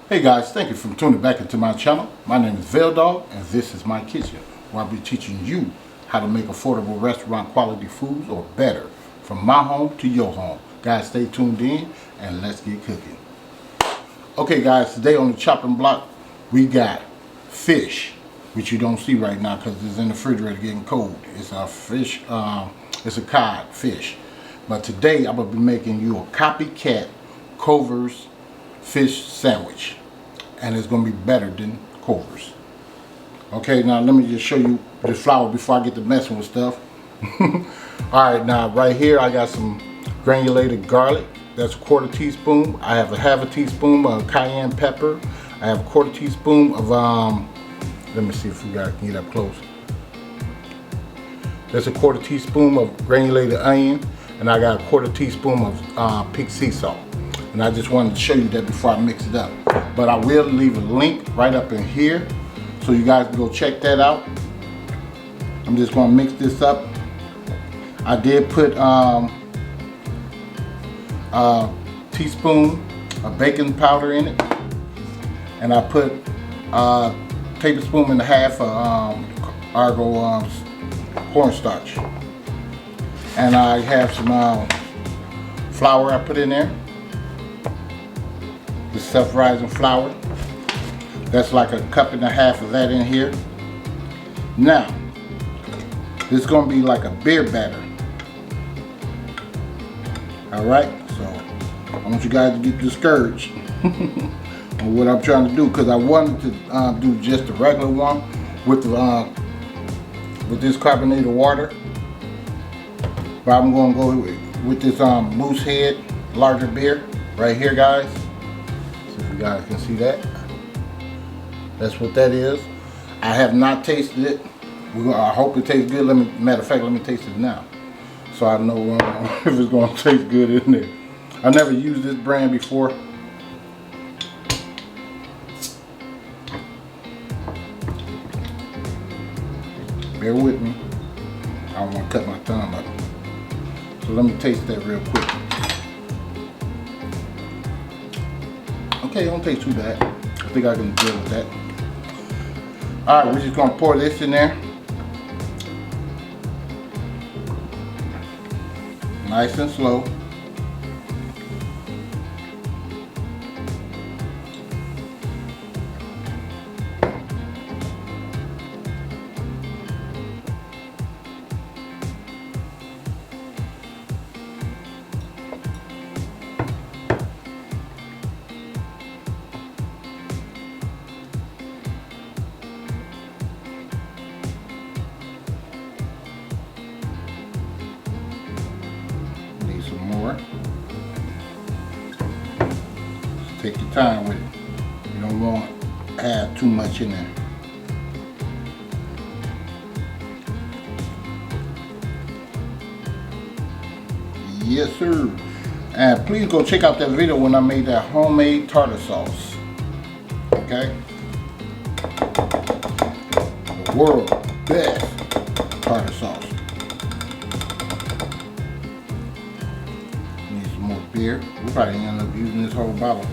Hey guys, thank you for tuning back into my channel. My name is VELDOGG and this is my kitchen, where I'll be teaching you how to make affordable restaurant quality foods or better, from my home to your home. Guys, stay tuned in and let's get cooking. Okay guys, today on the chopping block we got fish, which you don't see right now because it's in the refrigerator getting cold. It's a fish, it's a cod fish. But today I'm going to be making you a Copycat Culver'S fish sandwich, and it's going to be better than Culver's. Okay, now let me just show you the flour before I get to messing with stuff. Alright, now right here I got some granulated garlic. That's a 1/4 teaspoon. I have a 1/2 teaspoon of cayenne pepper. I have a 1/4 teaspoon of let me see if we got can get up close. That's a 1/4 teaspoon of granulated onion, and I got a 1/4 teaspoon of pig sea salt. And I just wanted to show you that before I mix it up. But I will leave a link right up in here so you guys can go check that out. I'm just going to mix this up. I did put a teaspoon of baking powder in it, and I put a tablespoon and a half of Argo cornstarch, and I have some flour I put in there. The self-rising flour. That's like a 1.5 cups of that in here. Now, this is going to be like a beer batter. Alright, so I want you guys to get discouraged on what I'm trying to do, because I wanted to do just the regular one with this carbonated water. But I'm going to go with this Moose Head larger beer right here, guys. If you guys can see that, that's what that is. I have not tasted it. I hope it tastes good. Matter of fact, let me taste it now, so I know if it's going to taste good in there. I never used this brand before. Bear with me. I don't want to cut my thumb up. So let me taste that real quick. Okay, don't taste too bad. I think I can deal with that. Alright, we're just going to pour this in there. Nice and slow. Take your time with it. You don't want to add too much in there. Yes, sir. And please go check out that video when I made that homemade tartar sauce. Okay? The world's best tartar sauce. Need some more beer. We'll probably end up using this whole bottle.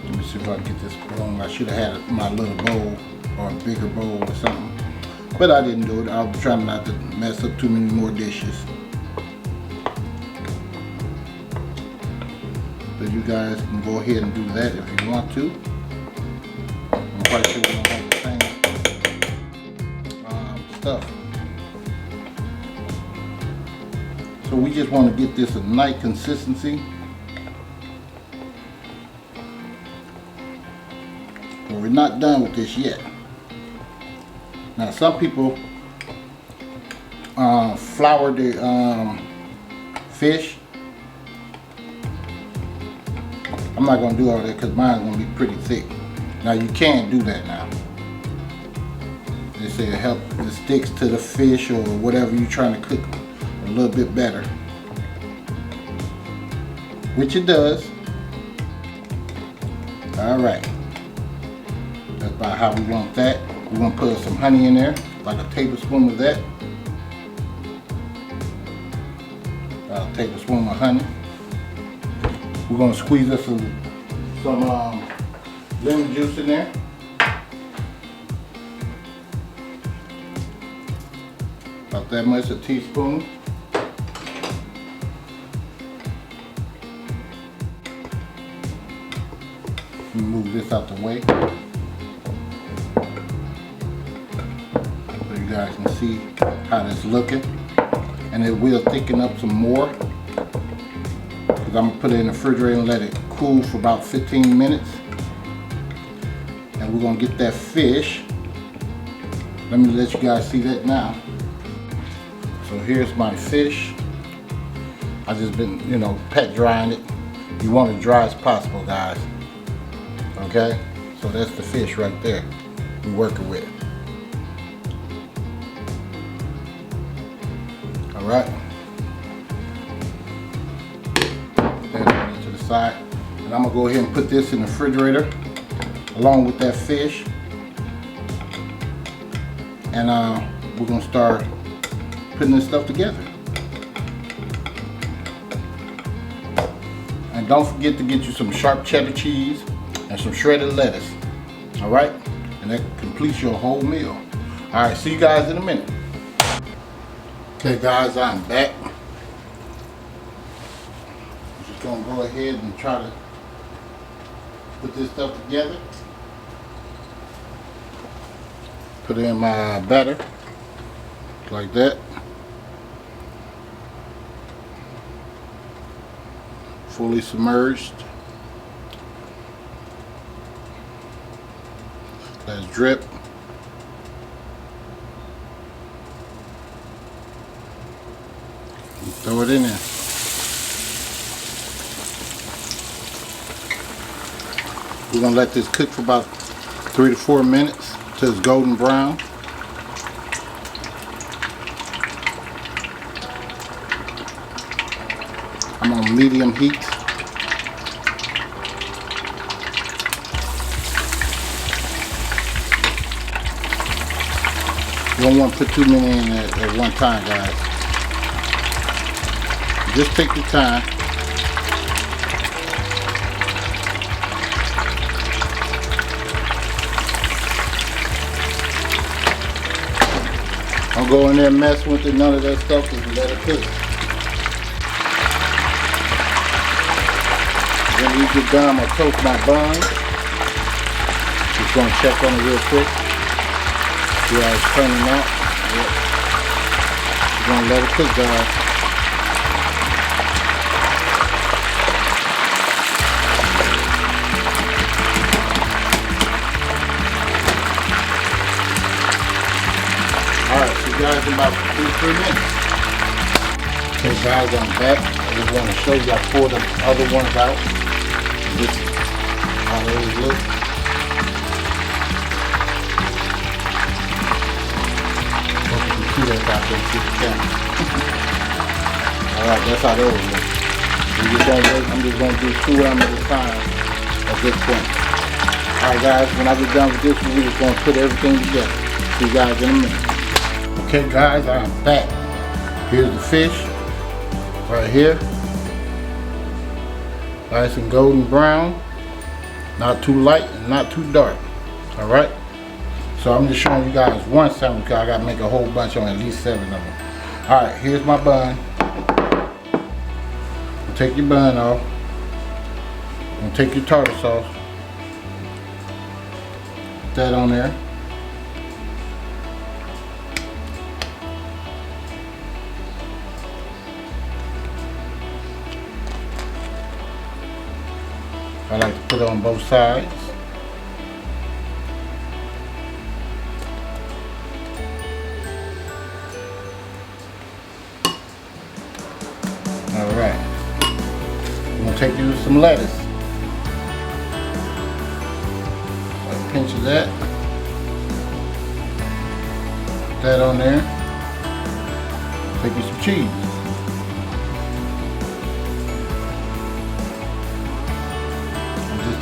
Let me see if I can get this going. I should have had my little bowl or a bigger bowl or something, but I didn't do it. I was trying not to mess up too many more dishes. But you guys can go ahead and do that if you want to. I'm quite sure we don't have the same stuff. So we just want to get this a nice consistency. But we're not done with this yet. Now some people flour the fish. I'm not going to do all that because mine's going to be pretty thick. Now you can do that now. They say it helps, it sticks to the fish or whatever you're trying to cook a little bit better, which it does. Alright, that's about how we want that. We're going to put some honey in there, like a tablespoon of that. A tablespoon of honey. We're gonna squeeze us some lemon juice in there. About that much, a teaspoon. Let me move this out the way so you guys can see how that's looking. And it will thicken up some more because I'm gonna put it in the refrigerator and let it cool for about 15 minutes. And we're gonna get that fish. Let me let you guys see that now. So here's my fish. I just been, pat drying it. You want it dry as possible, guys. Okay? So that's the fish right there we're working with. All right. Put that to the side. And I'm gonna go ahead and put this in the refrigerator along with that fish. And we're gonna start putting this stuff together. And don't forget to get you some sharp cheddar cheese and some shredded lettuce. All right? And that completes your whole meal. All right, see you guys in a minute. Okay guys, I'm back. I'm just gonna go ahead and try to put this stuff together. Put in my batter, like that. Fully submerged. Let's drip. Throw it in there. We're gonna let this cook for about 3 to 4 minutes till it's golden brown. I'm on medium heat. You don't want to put too many in at one time, guys. Just take your time. Don't go in there messing with it, none of that stuff, because you let it cook. When you get done, I'm going to toast my buns. Just going to check on it real quick. See how it's turning out. Yep. You're going to let it cook, guys. Alright, so guys, in about 2-3 minutes. Okay guys, I'm back. I just want to show you, I poured the other ones out. This is how those look. Hope you can see that out there, see the camera. Alright, that's how those look. I'm just going to do 2 of them at a time at this point. Alright guys, when I get done with this one, we're just going to put everything together. See you guys in a minute. Okay guys, I'm back. Here's the fish right here. Nice and golden brown. Not too light and not too dark. Alright? So I'm just showing you guys one sandwich because I got to make a whole bunch on at least 7 of them. Alright, here's my bun. Take your bun off. And take your tartar sauce. Put that on there. I like to put it on both sides. Alright. I'm going to take you some lettuce. A pinch of that. Put that on there. Take you some cheese.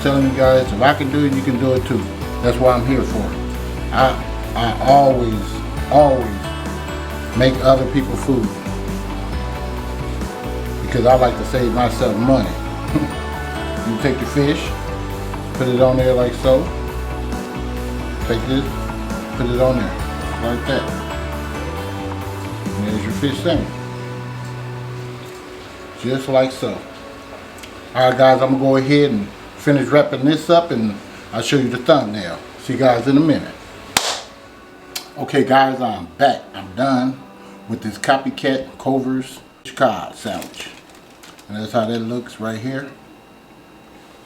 Telling you guys, if I can do it, you can do it too. That's what I'm here for. I always make other people food because I like to save myself money. You take your fish, put it on there like so. Take this, put it on there like that. And there's your fish sandwich. Just like so. Alright guys, I'm going to go ahead and finish wrapping this up and I'll show you the thumbnail. See you guys in a minute. Okay guys, I'm back. I'm done with this Copycat Culver'S Cod sandwich. And that's how that looks right here.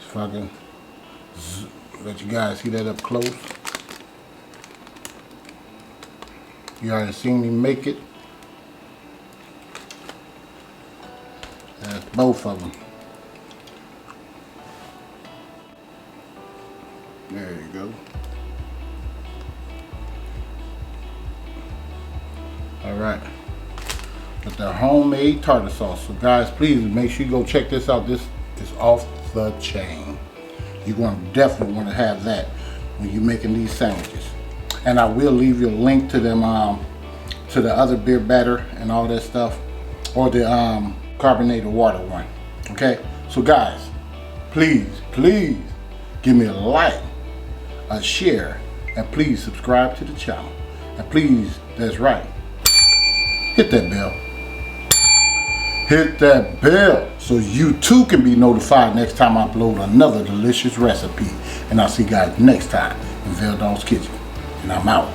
If I can let you guys see that up close. You already seen me make it. That's both of them. There you go. Alright. With the homemade tartar sauce. So guys, please make sure you go check this out. This is off the chain. You're going to definitely want to have that when you're making these sandwiches. And I will leave you a link to them, to the other beer batter and all that stuff, or the carbonated water one. Okay, so guys, please give me a like, a share, and please subscribe to the channel. And please, that's right, hit that bell. Hit that bell so you too can be notified next time I upload another delicious recipe. And I'll see you guys next time in VELDOGG'S Kitchen. And I'm out.